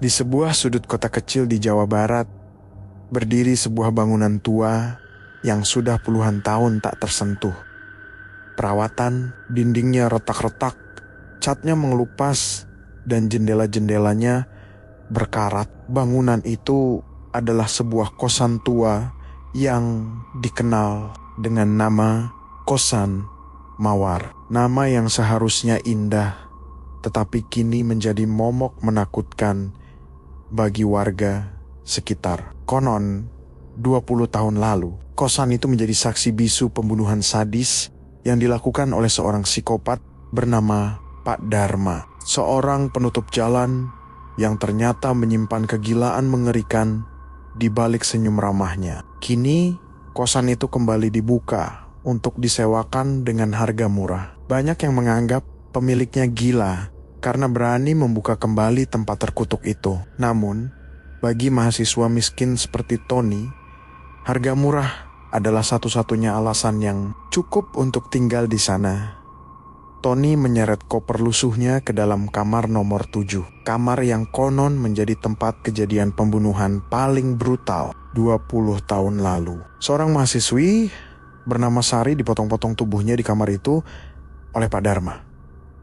Di sebuah sudut kota kecil di Jawa Barat, berdiri sebuah bangunan tua yang sudah puluhan tahun tak tersentuh. Perawatan, dindingnya retak-retak, catnya mengelupas, dan jendela-jendelanya berkarat. Bangunan itu adalah sebuah kosan tua yang dikenal dengan nama Kosan Mawar. Nama yang seharusnya indah, tetapi kini menjadi momok menakutkan bagi warga sekitar. Konon, 20 tahun lalu, kosan itu menjadi saksi bisu pembunuhan sadis yang dilakukan oleh seorang psikopat bernama Pak Dharma. Seorang penutup jalan yang ternyata menyimpan kegilaan mengerikan di balik senyum ramahnya. Kini, kosan itu kembali dibuka untuk disewakan dengan harga murah. Banyak yang menganggap pemiliknya gila karena berani membuka kembali tempat terkutuk itu. Namun, bagi mahasiswa miskin seperti Tony, harga murah adalah satu-satunya alasan yang cukup untuk tinggal di sana. Tony menyeret koper lusuhnya ke dalam kamar nomor 7. Kamar yang konon menjadi tempat kejadian pembunuhan paling brutal 20 tahun lalu. Seorang mahasiswi bernama Sari dipotong-potong tubuhnya di kamar itu oleh Pak Dharma.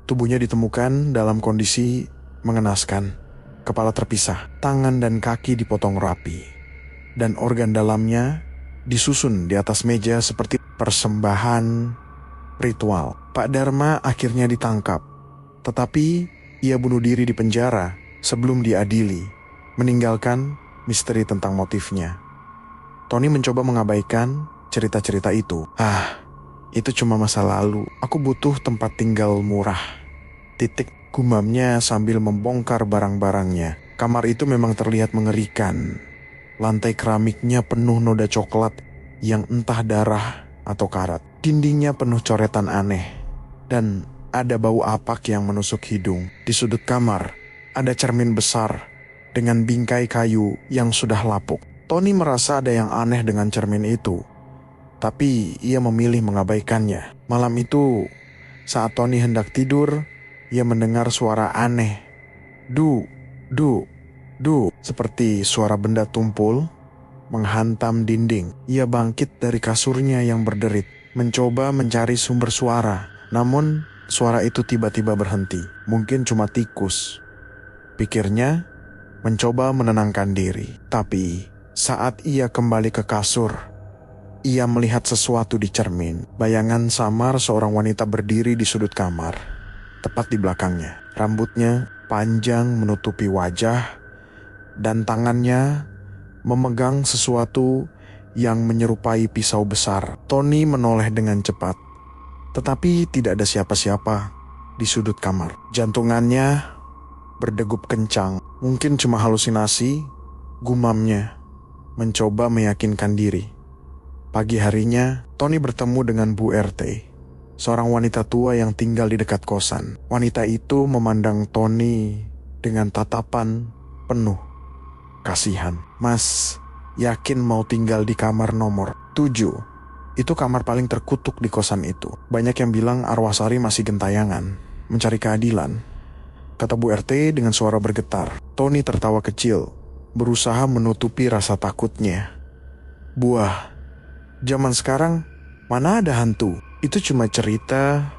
Tubuhnya ditemukan dalam kondisi mengenaskan. Kepala terpisah, tangan dan kaki dipotong rapi, dan organ dalamnya disusun di atas meja seperti persembahan ritual. Pak Dharma akhirnya ditangkap, tetapi ia bunuh diri di penjara sebelum diadili, meninggalkan misteri tentang motifnya. Tony mencoba mengabaikan cerita-cerita itu. Itu cuma masa lalu. Aku butuh tempat tinggal murah. Gumamnya sambil membongkar barang-barangnya. Kamar itu memang terlihat mengerikan. Lantai keramiknya penuh noda coklat yang entah darah atau karat. Dindingnya penuh coretan aneh. Dan ada bau apak yang menusuk hidung. Di sudut kamar ada cermin besar dengan bingkai kayu yang sudah lapuk. Tony merasa ada yang aneh dengan cermin itu, tapi ia memilih mengabaikannya. Malam itu, saat Tony hendak tidur, ia mendengar suara aneh. Du, seperti suara benda tumpul menghantam dinding. Ia bangkit dari kasurnya yang berderit, mencoba mencari sumber suara. Namun, suara itu tiba-tiba berhenti. Mungkin cuma tikus, pikirnya, mencoba menenangkan diri. Tapi, saat ia kembali ke kasur, ia melihat sesuatu di cermin. Bayangan samar seorang wanita berdiri di sudut kamar, tepat di belakangnya. Rambutnya panjang menutupi wajah, dan tangannya memegang sesuatu yang menyerupai pisau besar. Tony menoleh dengan cepat, tetapi tidak ada siapa-siapa di sudut kamar. Jantungannya berdegup kencang. Mungkin cuma halusinasi, gumamnya, mencoba meyakinkan diri. Pagi harinya, Tony bertemu dengan Bu RT, seorang wanita tua yang tinggal di dekat kosan. Wanita itu memandang Tony dengan tatapan penuh kasihan. Mas, yakin mau tinggal di kamar nomor 7? Itu kamar paling terkutuk di kosan itu. Banyak yang bilang arwah Sari masih gentayangan, mencari keadilan, kata Bu RT dengan suara bergetar. Tony tertawa kecil, berusaha menutupi rasa takutnya. Buah, zaman sekarang mana ada hantu? Itu cuma cerita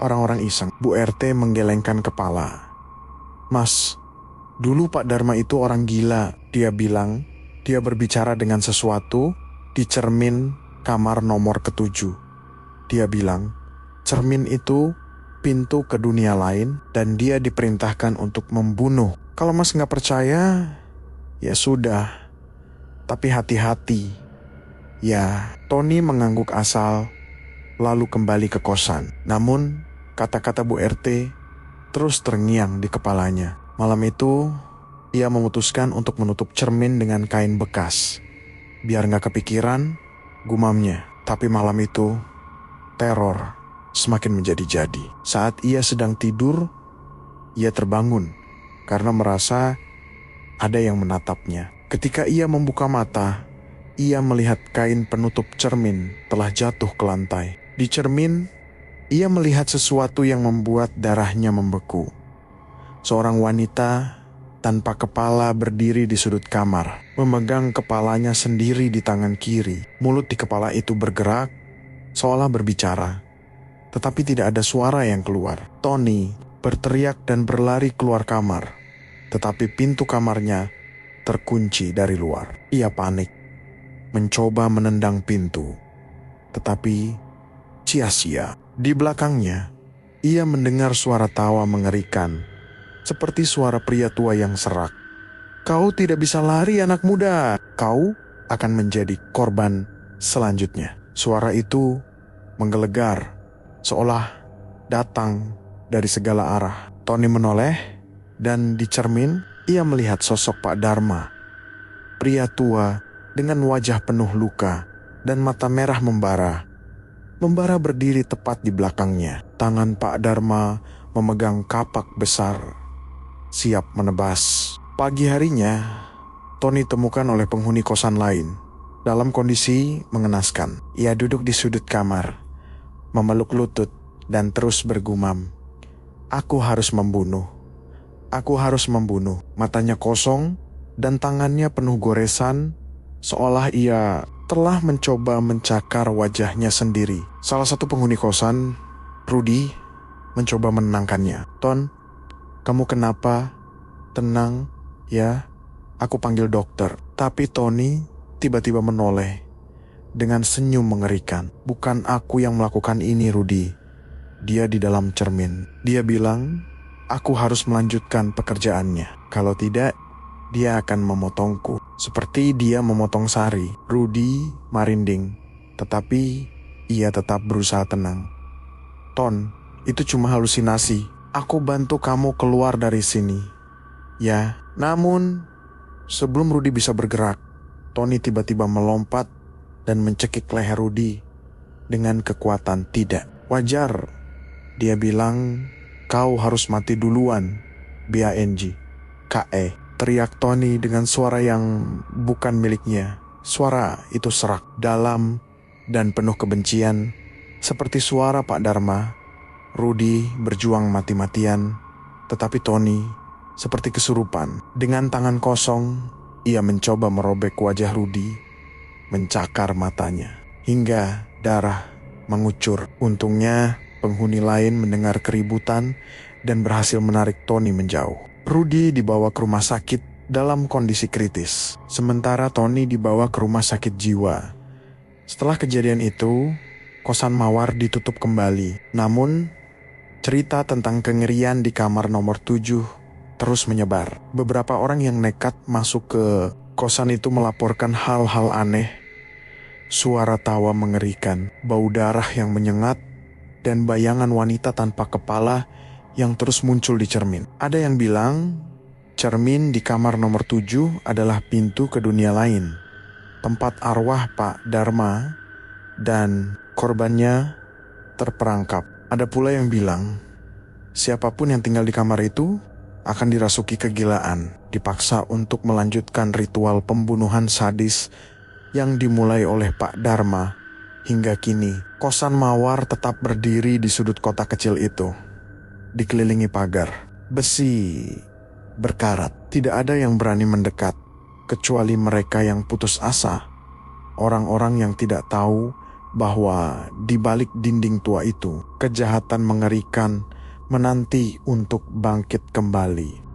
orang-orang iseng. Bu RT menggelengkan kepala. Mas, dulu Pak Dharma itu orang gila. Dia bilang dia berbicara dengan sesuatu di cermin kamar nomor ke-7. Dia bilang cermin itu pintu ke dunia lain dan dia diperintahkan untuk membunuh. Kalau mas gak percaya, ya sudah. Tapi hati-hati. Ya, Tony mengangguk asal, lalu kembali ke kosan. Namun, kata-kata Bu RT terus terngiang di kepalanya. Malam itu, ia memutuskan untuk menutup cermin dengan kain bekas, biar gak kepikiran, gumamnya. Tapi malam itu, teror semakin menjadi-jadi. Saat ia sedang tidur, ia terbangun karena merasa ada yang menatapnya. Ketika ia membuka mata, ia melihat kain penutup cermin telah jatuh ke lantai. Di cermin, ia melihat sesuatu yang membuat darahnya membeku. Seorang wanita tanpa kepala berdiri di sudut kamar, memegang kepalanya sendiri di tangan kiri. Mulut di kepala itu bergerak, seolah berbicara, tetapi tidak ada suara yang keluar. Tony berteriak dan berlari keluar kamar, tetapi pintu kamarnya terkunci dari luar. Ia panik, mencoba menendang pintu, tetapi sia-sia. Di belakangnya, ia mendengar suara tawa mengerikan, seperti suara pria tua yang serak. "Kau tidak bisa lari, anak muda. Kau akan menjadi korban selanjutnya." Suara itu menggelegar, seolah datang dari segala arah. Tony menoleh, dan di cermin ia melihat sosok Pak Dharma, pria tua dengan wajah penuh luka dan mata merah membara. Membara berdiri tepat di belakangnya. Tangan Pak Dharma memegang kapak besar, siap menebas. Pagi harinya, Tony temukan oleh penghuni kosan lain dalam kondisi mengenaskan. Ia duduk di sudut kamar, memeluk lutut dan terus bergumam, "Aku harus membunuh. Aku harus membunuh." Matanya kosong dan tangannya penuh goresan, seolah ia telah mencoba mencakar wajahnya sendiri. Salah satu penghuni kosan, Rudy, mencoba menenangkannya. "Ton, kamu kenapa? Tenang, ya. Aku panggil dokter." Tapi Tony tiba-tiba menoleh dengan senyum mengerikan. "Bukan aku yang melakukan ini, Rudy. Dia di dalam cermin. Dia bilang, aku harus melanjutkan pekerjaannya. Kalau tidak, dia akan memotongku. Seperti dia memotong Sari." Rudy merinding, tetapi ia tetap berusaha tenang. "Ton, itu cuma halusinasi. Aku bantu kamu keluar dari sini." "Ya." Namun, sebelum Rudy bisa bergerak, Tony tiba-tiba melompat dan mencekik leher Rudy dengan kekuatan. "Tidak, wajar," dia bilang, "kau harus mati duluan, BANG. KE." Teriak Tony dengan suara yang bukan miliknya. Suara itu serak, dalam, dan penuh kebencian, seperti suara Pak Dharma. Rudy berjuang mati-matian, tetapi Tony seperti kesurupan. Dengan tangan kosong, ia mencoba merobek wajah Rudy, mencakar matanya, hingga darah mengucur. Untungnya, penghuni lain mendengar keributan dan berhasil menarik Tony menjauh. Rudy dibawa ke rumah sakit dalam kondisi kritis, sementara Tony dibawa ke rumah sakit jiwa. Setelah kejadian itu, kosan Mawar ditutup kembali. Namun, cerita tentang kengerian di kamar nomor 7 terus menyebar. Beberapa orang yang nekat masuk ke kosan itu melaporkan hal-hal aneh. Suara tawa mengerikan, bau darah yang menyengat, dan bayangan wanita tanpa kepala yang terus muncul di cermin. Ada yang bilang, cermin di kamar nomor 7 adalah pintu ke dunia lain, tempat arwah Pak Dharma dan korbannya terperangkap. Ada pula yang bilang, siapapun yang tinggal di kamar itu akan dirasuki kegilaan, dipaksa untuk melanjutkan ritual pembunuhan sadis yang dimulai oleh Pak Dharma. Hingga kini, kosan Mawar tetap berdiri di sudut kota kecil itu, dikelilingi pagar besi berkarat. Tidak ada yang berani mendekat, kecuali mereka yang putus asa, orang-orang yang tidak tahu bahwa di balik dinding tua itu, kejahatan mengerikan menanti untuk bangkit kembali.